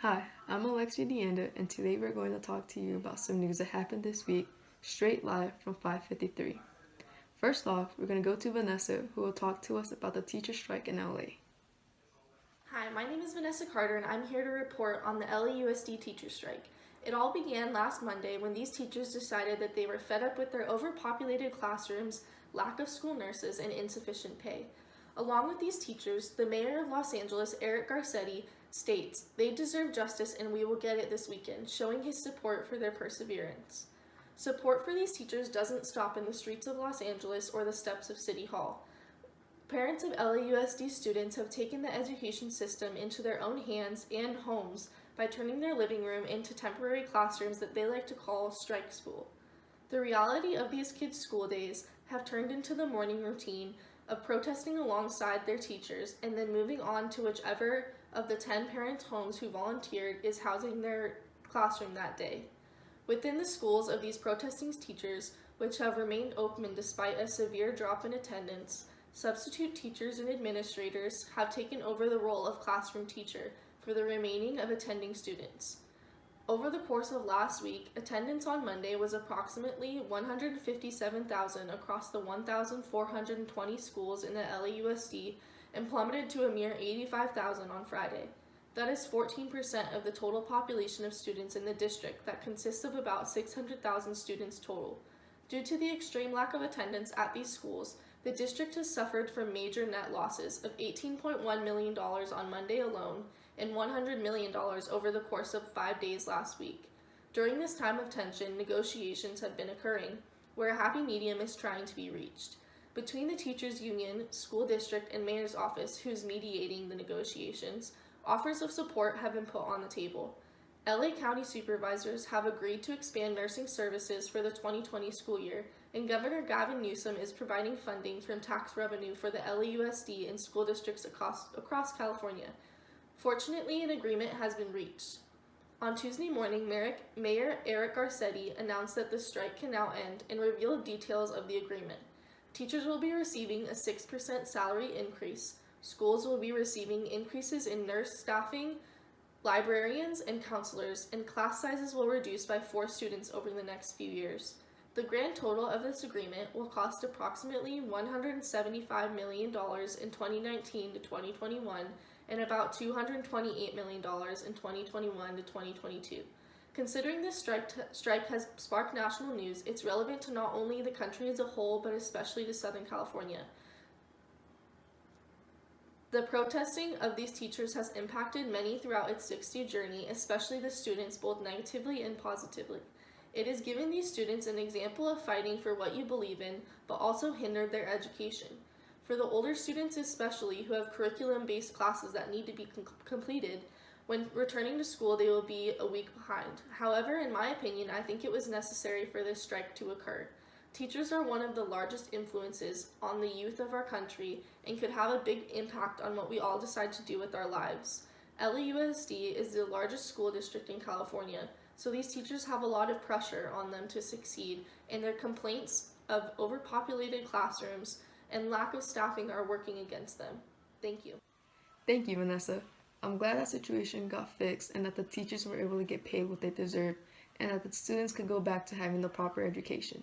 Hi, I'm Alexia Deanda, and today we're going to talk to you about some news that happened this week, straight live from 553. First off, we're going to go to Vanessa, who will talk to us about the teacher strike in LA. Hi, my name is Vanessa Carter, and I'm here to report on the LAUSD teacher strike. It all began last Monday when these teachers decided that they were fed up with their overpopulated classrooms, lack of school nurses, and insufficient pay. Along with these teachers, the mayor of Los Angeles, Eric Garcetti, states they deserve justice and we will get it this weekend, showing his support for their perseverance. Support for these teachers doesn't stop in the streets of Los Angeles or the steps of City Hall. Parents of LAUSD students have taken the education system into their own hands and homes by turning their living room into temporary classrooms that they like to call strike school. The reality of these kids' school days have turned into the morning routine of protesting alongside their teachers and then moving on to whichever of the 10 parents' homes who volunteered is housing their classroom that day. Within the schools of these protesting teachers, which have remained open despite a severe drop in attendance, substitute teachers and administrators have taken over the role of classroom teacher for the remaining of attending students. Over the course of last week, attendance on Monday was approximately 157,000 across the 1,420 schools in the LAUSD and plummeted to a mere 85,000 on Friday. That is 14% of the total population of students in the district that consists of about 600,000 students total. Due to the extreme lack of attendance at these schools, the district has suffered from major net losses of $18.1 million on Monday alone and $100 million over the course of 5 days last week. During this time of tension, negotiations have been occurring, where a happy medium is trying to be reached. Between the teachers' union, school district, and mayor's office, who's mediating the negotiations, offers of support have been put on the table. LA County supervisors have agreed to expand nursing services for the 2020 school year, and Governor Gavin Newsom is providing funding from tax revenue for the LAUSD and school districts across California. Fortunately, an agreement has been reached. On Tuesday morning, Mayor Eric Garcetti announced that the strike can now end and revealed details of the agreement. Teachers will be receiving a 6% salary increase. Schools will be receiving increases in nurse staffing, librarians, and counselors, and class sizes will reduce by 4 students over the next few years. The grand total of this agreement will cost approximately $175 million in 2019 to 2021 and about $228 million in 2021 to 2022. Considering this strike has sparked national news, it's relevant to not only the country as a whole, but especially to Southern California. The protesting of these teachers has impacted many throughout its 6-day journey, especially the students, both negatively and positively. It has given these students an example of fighting for what you believe in, but also hindered their education. For the older students especially, who have curriculum-based classes that need to be completed, when returning to school they will be a week behind. However, in my opinion, I think it was necessary for this strike to occur. Teachers are one of the largest influences on the youth of our country and could have a big impact on what we all decide to do with our lives. LAUSD is the largest school district in California, so these teachers have a lot of pressure on them to succeed, and their complaints of overpopulated classrooms and lack of staffing are working against them. Thank you. Thank you, Vanessa. I'm glad that situation got fixed and that the teachers were able to get paid what they deserve and that the students could go back to having the proper education.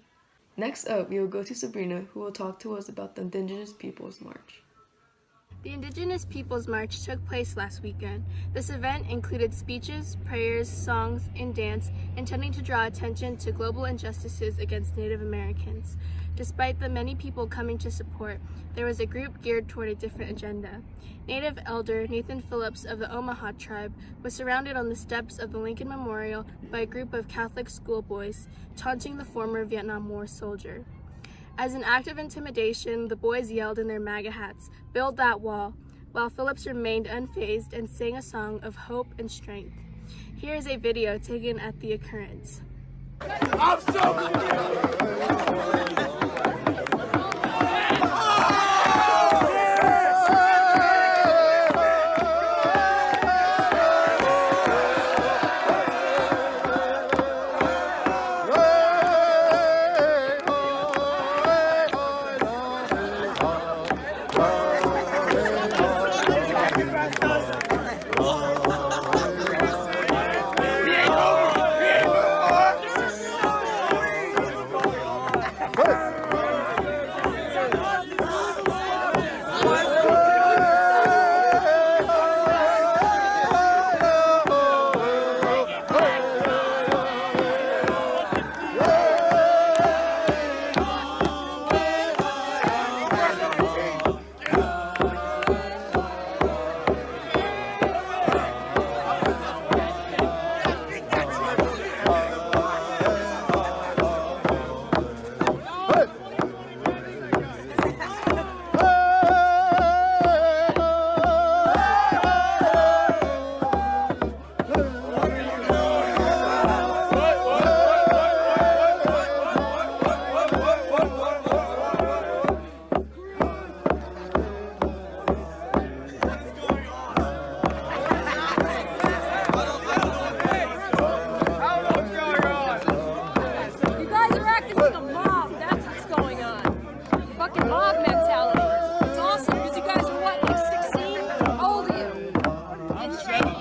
Next up, we will go to Sabrina, who will talk to us about the Indigenous Peoples March. The Indigenous Peoples March took place last weekend. This event included speeches, prayers, songs, and dance, intending to draw attention to global injustices against Native Americans. Despite the many people coming to support, there was a group geared toward a different agenda. Native elder Nathan Phillips of the Omaha tribe was surrounded on the steps of the Lincoln Memorial by a group of Catholic schoolboys, taunting the former Vietnam War soldier. As an act of intimidation, the boys yelled in their MAGA hats, "Build that wall," while Phillips remained unfazed and sang a song of hope and strength. Here is a video taken at the occurrence. I'm so mob mentality. It's awesome because you guys are what, like 16? How old are you? It's shame.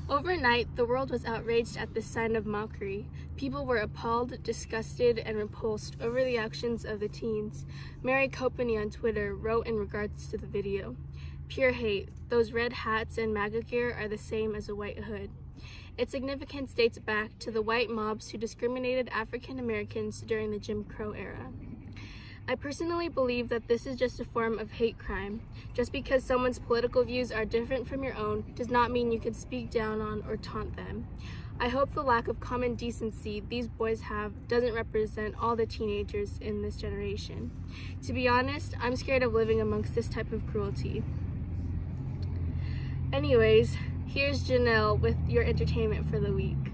Overnight, the world was outraged at this sign of mockery. People were appalled, disgusted, and repulsed over the actions of the teens. Mary Copany on Twitter wrote in regards to the video, "Pure hate. Those red hats and MAGA gear are the same as a white hood." Its significance dates back to the white mobs who discriminated African Americans during the Jim Crow era. I personally believe that this is just a form of hate crime. Just because someone's political views are different from your own does not mean you can speak down on or taunt them. I hope the lack of common decency these boys have doesn't represent all the teenagers in this generation. To be honest, I'm scared of living amongst this type of cruelty. Anyways, here's Janelle with your entertainment for the week.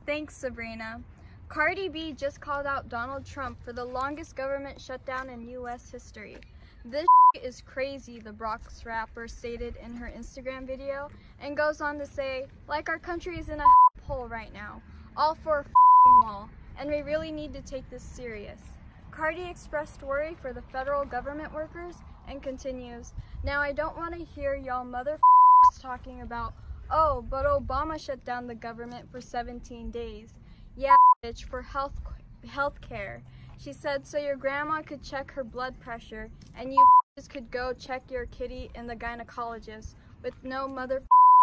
Thanks, Sabrina. Cardi B just called out Donald Trump for the longest government shutdown in U.S. history. "This is crazy," the Bronx rapper stated in her Instagram video, and goes on to say, "Like our country is in a hole right now, all for a wall, and we really need to take this serious." Cardi expressed worry for the federal government workers and continues, "Now I don't want to hear y'all talking about, oh, but Obama shut down the government for 17 days. Yeah, bitch, for health care. She said so your grandma could check her blood pressure and you could go check your kitty in the gynecologist with no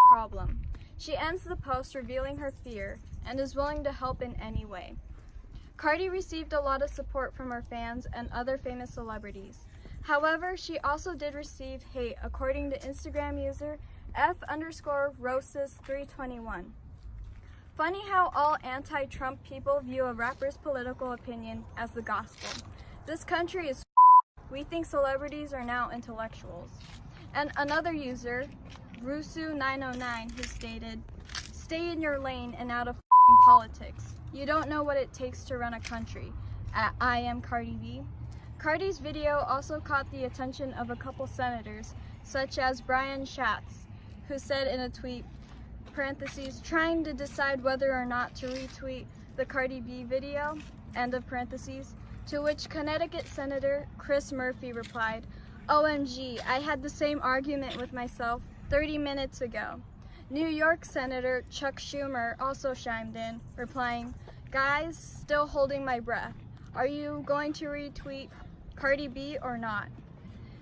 problem." She ends the post revealing her fear and is willing to help in any way. Cardi received a lot of support from her fans and other famous celebrities. However, she also did receive hate according to Instagram user F_Roses321. Funny how all anti-Trump people view a rapper's political opinion as the gospel. This country is we think celebrities are now intellectuals. And another user, Rusu909, who stated, "Stay in your lane and out of politics. You don't know what it takes to run a country. I am Cardi B." Cardi's video also caught the attention of a couple senators, such as Brian Schatz, who said in a tweet, parentheses, "trying to decide whether or not to retweet the Cardi B video," end of parentheses, to which Connecticut Senator Chris Murphy replied, "OMG, I had the same argument with myself 30 minutes ago." New York Senator Chuck Schumer also chimed in, replying, "Guys, still holding my breath. Are you going to retweet Cardi B or not?"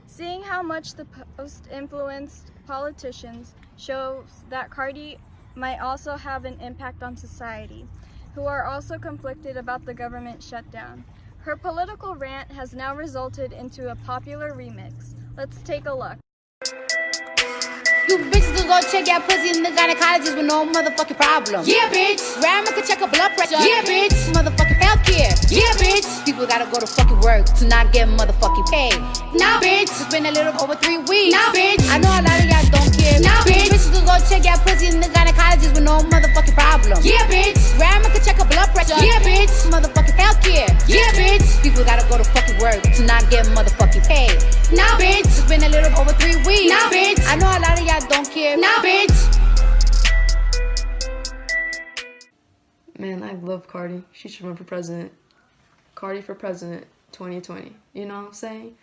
Seeing how much the post influenced politicians shows that Cardi might also have an impact on society, who are also conflicted about the government shutdown. Her political rant has now resulted into a popular remix. Let's take a look. You bitches can go check your pussy in the gynecologist with no motherfucking problem. Yeah, bitch. Grandma can check her blood pressure. Yeah, bitch. Motherfucking healthcare. Yeah, bitch. People gotta go to fucking work to not get motherfucking paid. Nah, bitch. It's been a little over 3 weeks. Nah, bitch. I know a lot of y'all don't care. Nah, bitch. Bitches can go check your pussy in the gynecologist with no motherfucking problem. Yeah, bitch. Grandma can check her blood pressure. Yeah, bitch. Motherfucking healthcare. Yeah, bitch. People gotta go to fucking work to not get motherfucking paid. Nah, bitch. It's been a little over 3 weeks. Nah, bitch. I know a lot of y'all don't care. Nah, bitch. Man, I love Cardi. She should run for president. Cardi for president 2020. You know what I'm saying?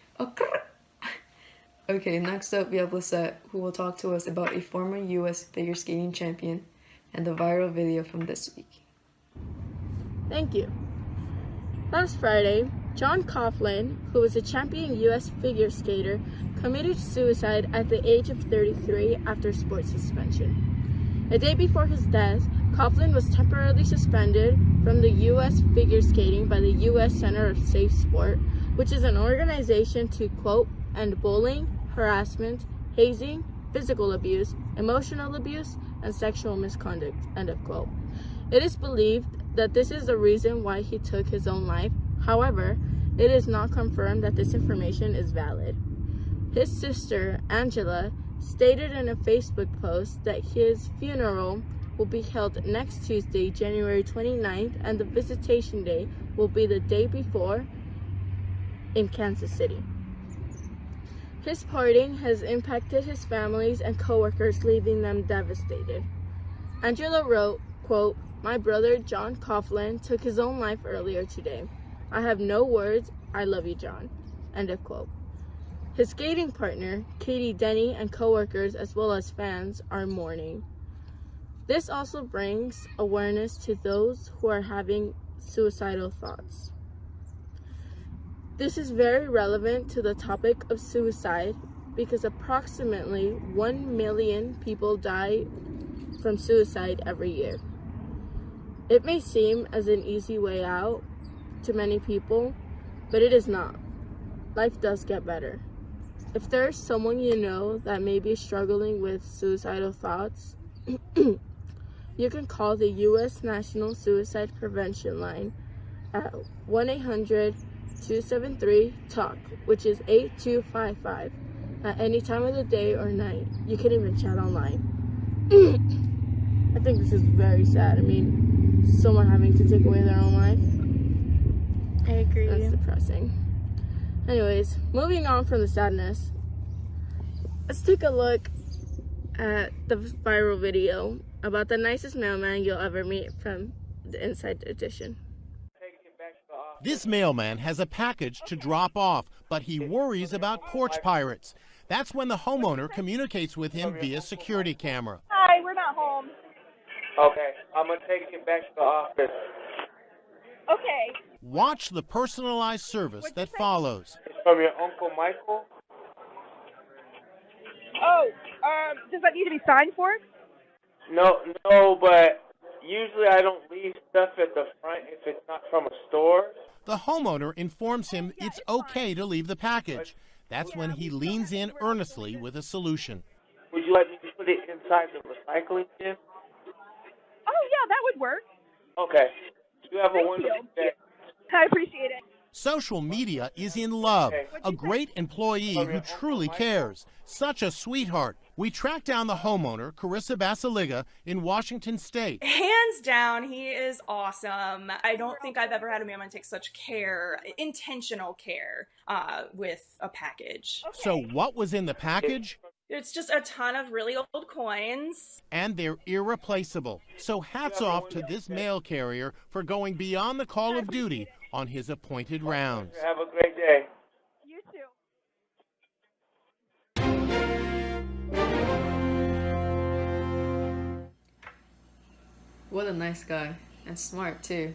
Okay, next up we have Lisette, who will talk to us about a former US figure skating champion and the viral video from this week. Thank you. Last Friday, John Coughlin, who was a champion U.S. figure skater, committed suicide at the age of 33 after sports suspension. A day before his death, Coughlin was temporarily suspended from the U.S. figure skating by the U.S. Center of Safe Sport, which is an organization to, quote, end bullying, harassment, hazing, physical abuse, emotional abuse, and sexual misconduct, end of quote. It is believed that this is the reason why he took his own life. However, it is not confirmed that this information is valid. His sister, Angela, stated in a Facebook post that his funeral will be held next Tuesday, January 29th, and the visitation day will be the day before in Kansas City. His parting has impacted his families and coworkers, leaving them devastated. Angela wrote, quote, "My brother, John Coughlin, took his own life earlier today. I have no words. I love you, John." End of quote. His skating partner, Katie Denny, and coworkers, as well as fans, are mourning. This also brings awareness to those who are having suicidal thoughts. This is very relevant to the topic of suicide because approximately 1 million people die from suicide every year. It may seem as an easy way out to many people, but it is not. Life does get better. If there is someone you know that may be struggling with suicidal thoughts, you can call the U.S. National Suicide Prevention Line at 1-800-273-TALK, which is 8255, at any time of the day or night. You can even chat online. I think this is very sad. I mean, someone having to take away their own life. I agree. That's depressing. Anyways, moving on from the sadness, let's take a look at the viral video about the nicest mailman you'll ever meet from the Inside Edition. This mailman has a package to drop off, but he worries about porch pirates. That's when the homeowner communicates with him via security camera. Hi, we're not home. Okay, I'm going to take it back to the office. Okay. Watch the personalized service that follows. It's from your Uncle Michael? Oh, does that need to be signed for? No, but usually I don't leave stuff at the front if it's not from a store. The homeowner informs him it's okay to leave the package. That's when he leans in earnestly with a solution. Would you like me to put it inside the recycling bin? Oh, yeah, that would work. Okay. You have a Thank wonderful you. day. I appreciate it. Social media is in love. A great employee who truly cares. Such a sweetheart. We tracked down the homeowner, Carissa Basiliga, in Washington State. Hands down, he is awesome. I don't think I've ever had a mailman take such care, intentional care, with a package. So what was in the package? It's just a ton of really old coins. And they're irreplaceable. So hats off to this mail carrier for going beyond the call of duty on his appointed rounds. Have a great day. You too. What a nice guy. And smart too.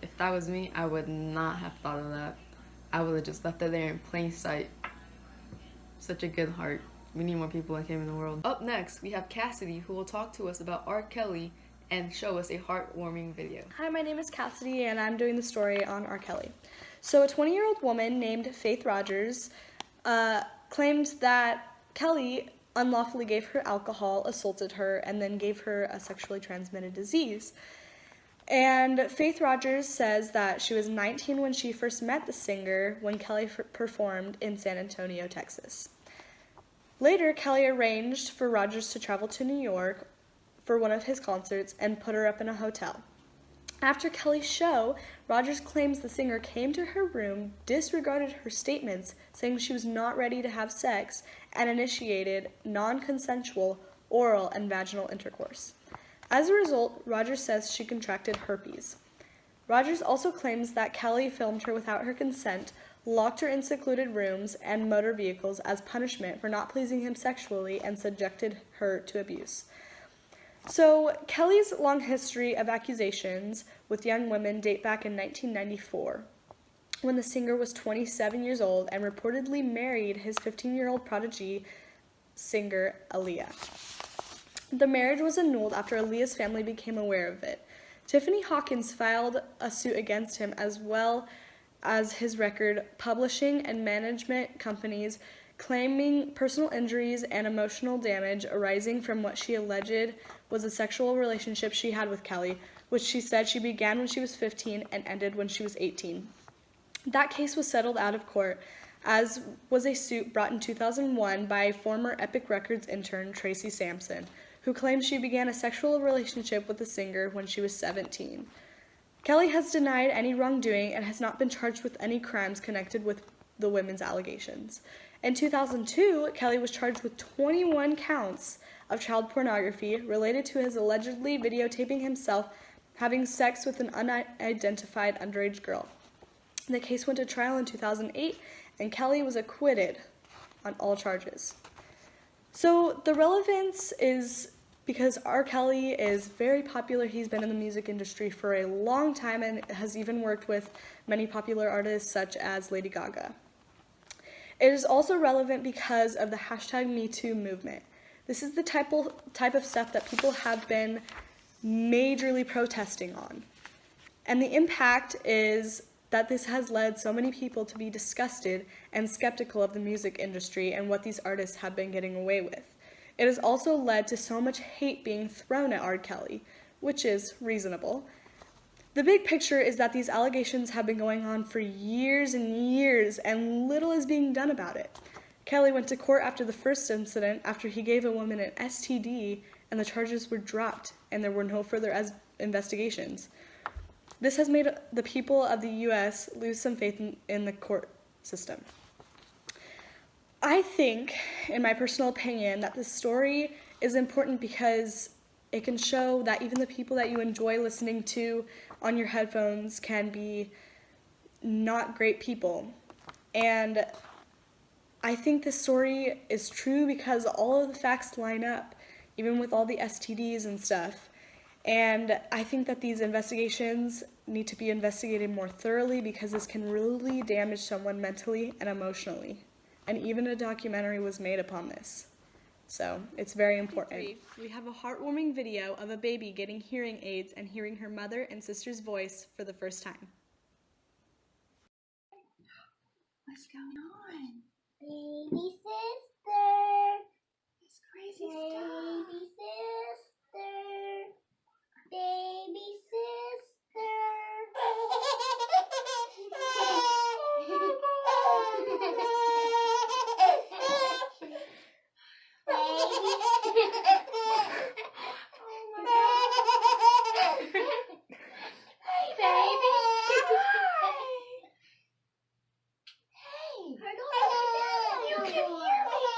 If that was me, I would not have thought of that. I would have just left it there in plain sight. Such a good heart. We need more people like him in the world. Up next, we have Cassidy, who will talk to us about R. Kelly and show us a heartwarming video. Hi, my name is Cassidy, and I'm doing the story on R. Kelly. So a 20-year-old woman named Faith Rogers claimed that Kelly unlawfully gave her alcohol, assaulted her, and then gave her a sexually transmitted disease. And Faith Rogers says that she was 19 when she first met the singer when Kelly performed in San Antonio, Texas. Later, Kelly arranged for Rogers to travel to New York for one of his concerts and put her up in a hotel. After Kelly's show, Rogers claims the singer came to her room, disregarded her statements, saying she was not ready to have sex, and initiated non-consensual oral and vaginal intercourse. As a result, Rogers says she contracted herpes. Rogers also claims that Kelly filmed her without her consent, locked her in secluded rooms and motor vehicles as punishment for not pleasing him sexually, and subjected her to abuse. So, Kelly's long history of accusations with young women date back in 1994. when the singer was 27 years old and reportedly married his 15-year-old prodigy singer Aaliyah. The marriage was annulled after Aaliyah's family became aware of it. Tiffany Hawkins filed a suit against him, as well as his record publishing and management companies, claiming personal injuries and emotional damage arising from what she alleged was a sexual relationship she had with Kelly, which she said she began when she was 15 and ended when she was 18. That case was settled out of court, as was a suit brought in 2001 by former Epic Records intern Tracy Sampson, who claimed she began a sexual relationship with the singer when she was 17. Kelly has denied any wrongdoing and has not been charged with any crimes connected with the women's allegations. In 2002, Kelly was charged with 21 counts of child pornography related to his allegedly videotaping himself having sex with an unidentified underage girl. The case went to trial in 2008, and Kelly was acquitted on all charges. So the relevance is because R. Kelly is very popular. He's been in the music industry for a long time and has even worked with many popular artists such as Lady Gaga. It is also relevant because of the #MeToo movement. This is the type of stuff that people have been majorly protesting on. And the impact is that this has led so many people to be disgusted and skeptical of the music industry and what these artists have been getting away with. It has also led to so much hate being thrown at R. Kelly, which is reasonable. The big picture is that these allegations have been going on for years and years, and little is being done about it. Kelly went to court after the first incident after he gave a woman an STD, and the charges were dropped, and there were no further investigations. This has made the people of the U.S. lose some faith in the court system. I think, in my personal opinion, that this story is important because it can show that even the people that you enjoy listening to on your headphones can be not great people. And I think this story is true because all of the facts line up, even with all the STDs and stuff. And I think that these investigations need to be investigated more thoroughly because this can really damage someone mentally and emotionally. And even a documentary was made upon this. So it's very important. We have a heartwarming video of a baby getting hearing aids and hearing her mother and sister's voice for the first time. What's going on? Baby sister. It's crazy stuff. Baby sister. Baby sister. Hey, baby. Hey. You can hear me.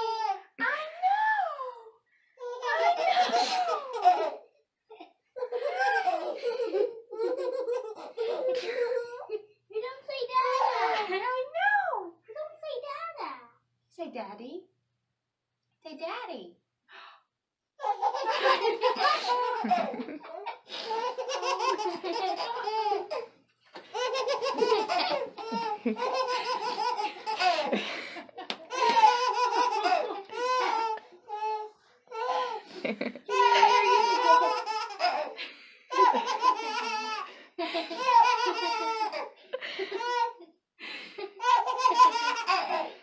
I know. You don't say Dada. I know. You don't say Dada. Say Daddy. Say Daddy.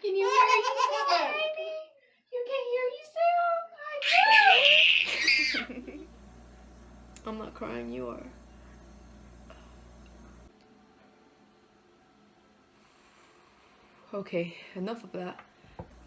Can you hear yourself, baby? You can hear yourself? I'm not crying, you are. Okay, enough of that.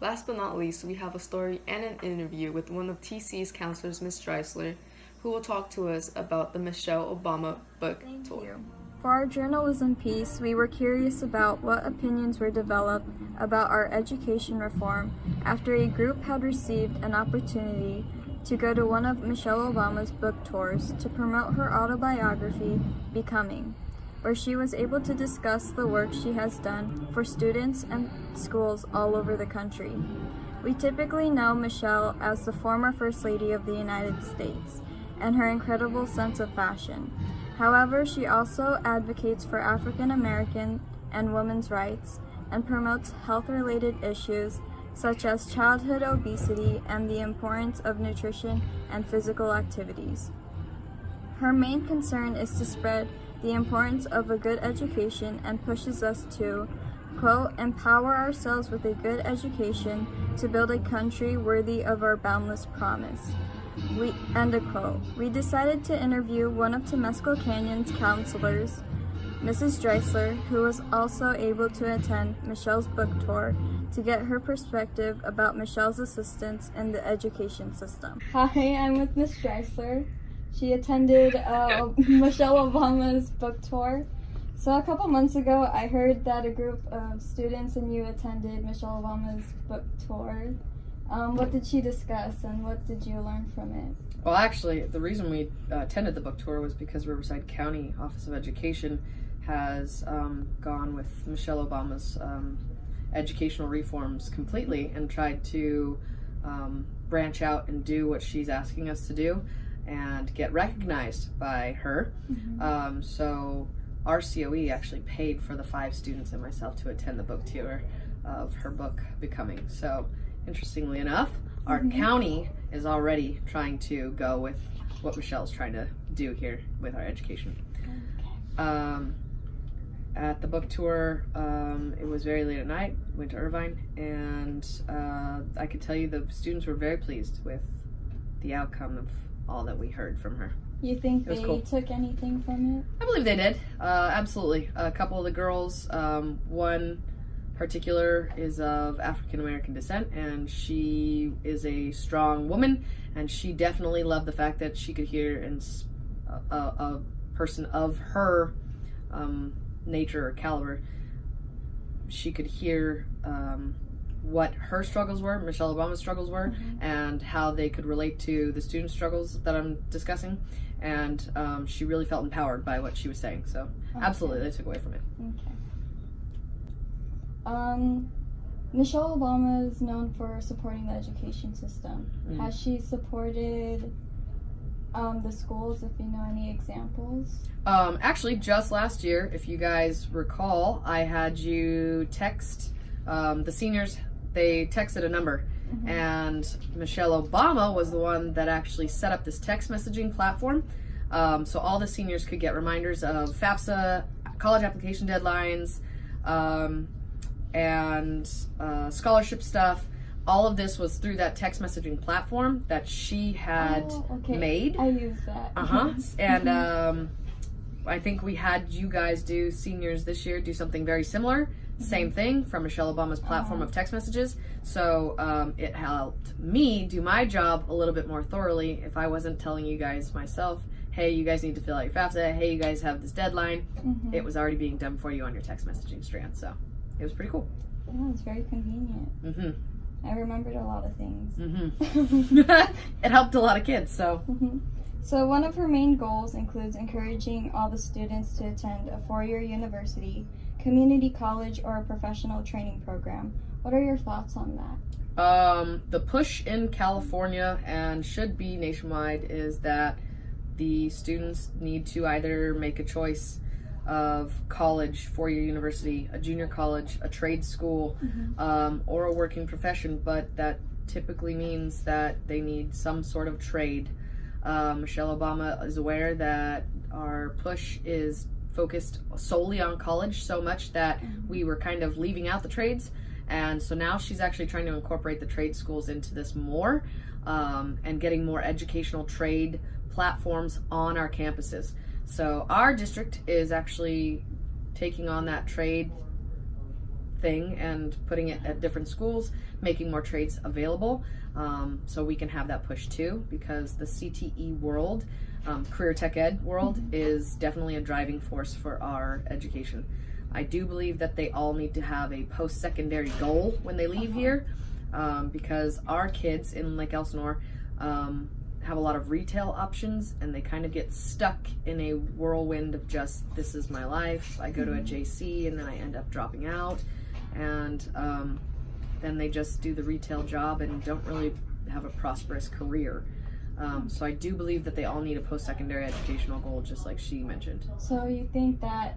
Last but not least, we have a story and an interview with one of TC's counselors, Ms. Dreisler, who will talk to us about the Michelle Obama book tour. Thank you. For our journalism piece, we were curious about what opinions were developed about our education reform after a group had received an opportunity to go to one of Michelle Obama's book tours to promote her autobiography, Becoming, where she was able to discuss the work she has done for students and schools all over the country. We typically know Michelle as the former First Lady of the United States and her incredible sense of fashion. However, she also advocates for African American and women's rights, and promotes health-related issues such as childhood obesity and the importance of nutrition and physical activities. Her main concern is to spread the importance of a good education and pushes us to, quote, empower ourselves with a good education to build a country worthy of our boundless promise. End of quote. We decided to interview one of Temescal Canyon's counselors, Mrs. Dreisler, who was also able to attend Michelle's book tour, to get her perspective about Michelle's assistance in the education system. Hi, I'm with Miss Dreisler. She attended Michelle Obama's book tour. So a couple months ago, I heard that a group of students and you attended Michelle Obama's book tour. What did she discuss and what did you learn from it? Well, actually, the reason we attended the book tour was because Riverside County Office of Education has gone with Michelle Obama's educational reforms completely and tried to branch out and do what she's asking us to do and get recognized by her. Mm-hmm. So our COE actually paid for the 5 students and myself to attend the book tour of her book, Becoming. So interestingly enough, our county is already trying to go with what Michelle's trying to do here with our education. At the book tour, it was very late at night, went to Irvine, and I could tell you the students were very pleased with the outcome of all that we heard from her. You think It was they cool. took anything from it? I believe they did, absolutely. A couple of the girls, one particular is of African American descent, and she is a strong woman, and she definitely loved the fact that she could hear and a person of her nature or caliber, she could hear what her struggles were, Michelle Obama's struggles were, and how they could relate to the student struggles that I'm discussing, and she really felt empowered by what she was saying, so absolutely they took away from it. Michelle Obama is known for supporting the education system. Has she supported the schools, if you know any examples? Actually, just last year, if you guys recall, I had you text the seniors. They texted a number, and Michelle Obama was the one that actually set up this text messaging platform, so all the seniors could get reminders of FAFSA, college application deadlines, and scholarship stuff. All of this was through that text messaging platform that she had made. I use that. And I think we had you guys seniors this year, do something very similar. Same thing from Michelle Obama's platform of text messages. So it helped me do my job a little bit more thoroughly if I wasn't telling you guys myself, hey, you guys need to fill out your FAFSA. Hey, you guys have this deadline. It was already being done for you on your text messaging strand. So it was pretty cool. Oh, it's very convenient. I remembered a lot of things. It helped a lot of kids, so. So one of her main goals includes encouraging all the students to attend a 4-year university, community college, or a professional training program. What are your thoughts on that? The push in California, and should be nationwide, is that the students need to either make a choice of college, 4-year university, a junior college, a trade school, or a working profession, but that typically means that they need some sort of trade. Michelle Obama is aware that our push is focused solely on college so much that we were kind of leaving out the trades, and so now she's actually trying to incorporate the trade schools into this more, and getting more educational trade platforms on our campuses. So our district is actually taking on that trade thing and putting it at different schools, making more trades available, so we can have that push too, because the CTE world, career tech ed world, is definitely a driving force for our education. I do believe that they all need to have a post-secondary goal when they leave here, because our kids in Lake Elsinore have a lot of retail options, and they kind of get stuck in a whirlwind of just, this is my life. I go to a JC and then I end up dropping out, and then they just do the retail job and don't really have a prosperous career. So I do believe that they all need a post-secondary educational goal, just like she mentioned. So you think that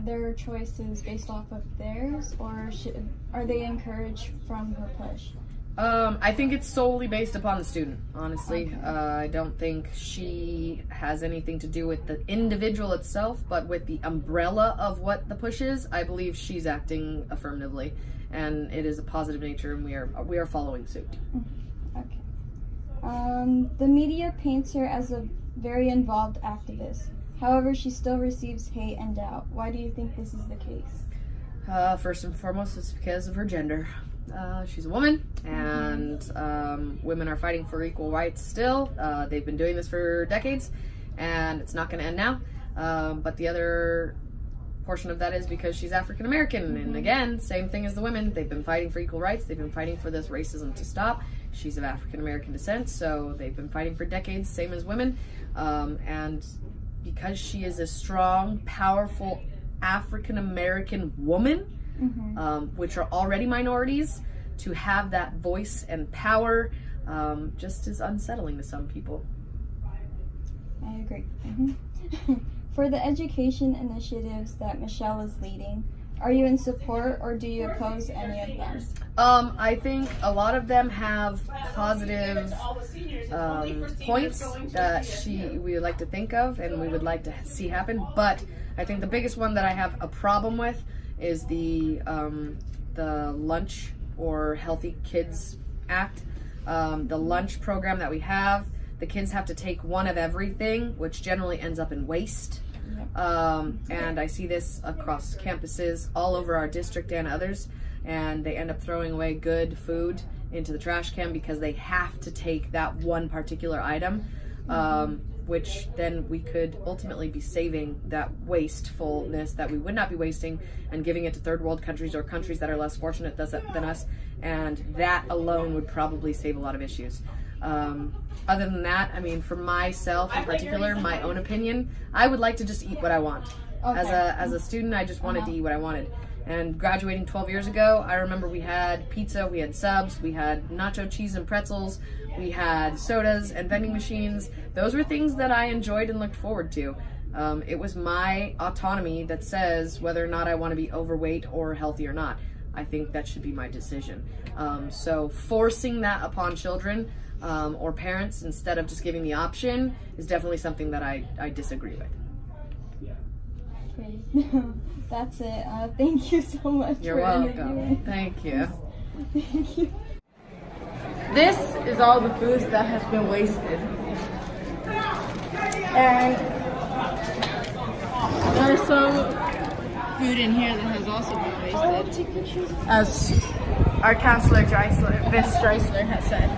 their choice is based off of theirs, or are they encouraged from her push? I think it's solely based upon the student, honestly. Okay. I don't think she has anything to do with the individual itself, but with the umbrella of what the push is, I believe she's acting affirmatively, and it is a positive nature, and we are following suit. Okay. The media paints her as a very involved activist. However, she still receives hate and doubt. Why do you think this is the case? First and foremost, it's because of her gender. She's a woman, and women are fighting for equal rights still. They've been doing this for decades, and it's not going to end now. But the other portion of that is because she's African American, and again, same thing as the women. They've been fighting for equal rights. They've been fighting for this racism to stop. She's of African American descent, so they've been fighting for decades, same as women. And because she is a strong, powerful African American woman, which are already minorities, to have that voice and power just is unsettling to some people. I agree. For the education initiatives that Michelle is leading, are you in support or do you oppose any of them? I think a lot of them have positive points that we would like to think of and we would like to see happen, but I think the biggest one that I have a problem with is the lunch or Healthy Kids Act. The lunch program that we have, the kids have to take one of everything, which generally ends up in waste. And I see this across campuses all over our district and others, and they end up throwing away good food into the trash can because they have to take that one particular item, which then we could ultimately be saving that wastefulness that we would not be wasting and giving it to third world countries or countries that are less fortunate than us, and that alone would probably save a lot of issues. Other than that, I mean, for myself in particular, my own opinion, I would like to just eat what I want. Okay. As a student, I just wanted to eat what I wanted. And graduating 12 years ago, I remember we had pizza, we had subs, we had nacho cheese and pretzels, we had sodas and vending machines. Those were things that I enjoyed and looked forward to. It was my autonomy that says whether or not I want to be overweight or healthy or not. I think that should be my decision. So forcing that upon children or parents instead of just giving the option is definitely something that I disagree with. Okay. That's it. Thank you so much. You're welcome. Thank you. Thank you. This is all the food that has been wasted. And there's some food in here that has also been wasted. As our counselor, Vince Dreisler, has said.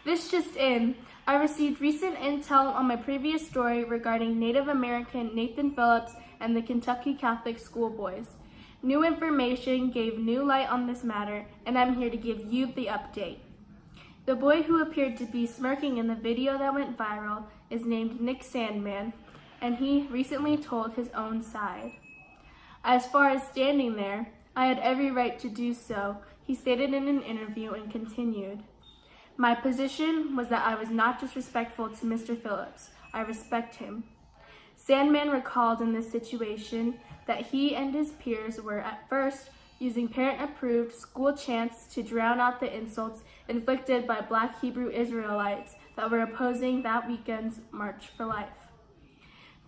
This just in. I received recent intel on my previous story regarding Native American Nathan Phillips and the Kentucky Catholic schoolboys. New information gave new light on this matter, and I'm here to give you the update. The boy who appeared to be smirking in the video that went viral is named Nick Sandman, and he recently told his own side. As far as standing there, I had every right to do so, he stated in an interview and continued. My position was that I was not disrespectful to Mr. Phillips. I respect him. Sandman recalled in this situation that he and his peers were at first using parent-approved school chants to drown out the insults inflicted by Black Hebrew Israelites that were opposing that weekend's March for Life.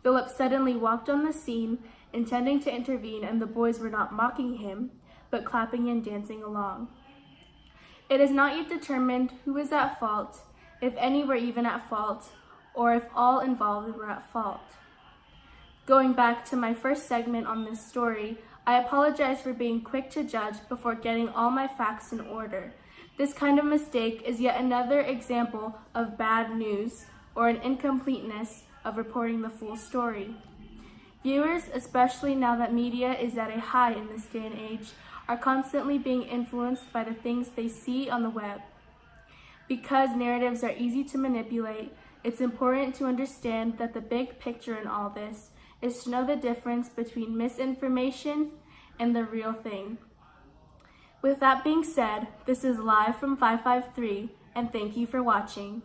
Phillips suddenly walked on the scene, intending to intervene, and the boys were not mocking him, but clapping and dancing along. It is not yet determined who is at fault, if any were even at fault, or if all involved were at fault. Going back to my first segment on this story, I apologize for being quick to judge before getting all my facts in order. This kind of mistake is yet another example of bad news or an incompleteness of reporting the full story. Viewers, especially now that media is at a high in this day and age, are constantly being influenced by the things they see on the web. Because narratives are easy to manipulate, it's important to understand that the big picture in all this is to know the difference between misinformation and the real thing. With that being said, this is live from 553, and thank you for watching.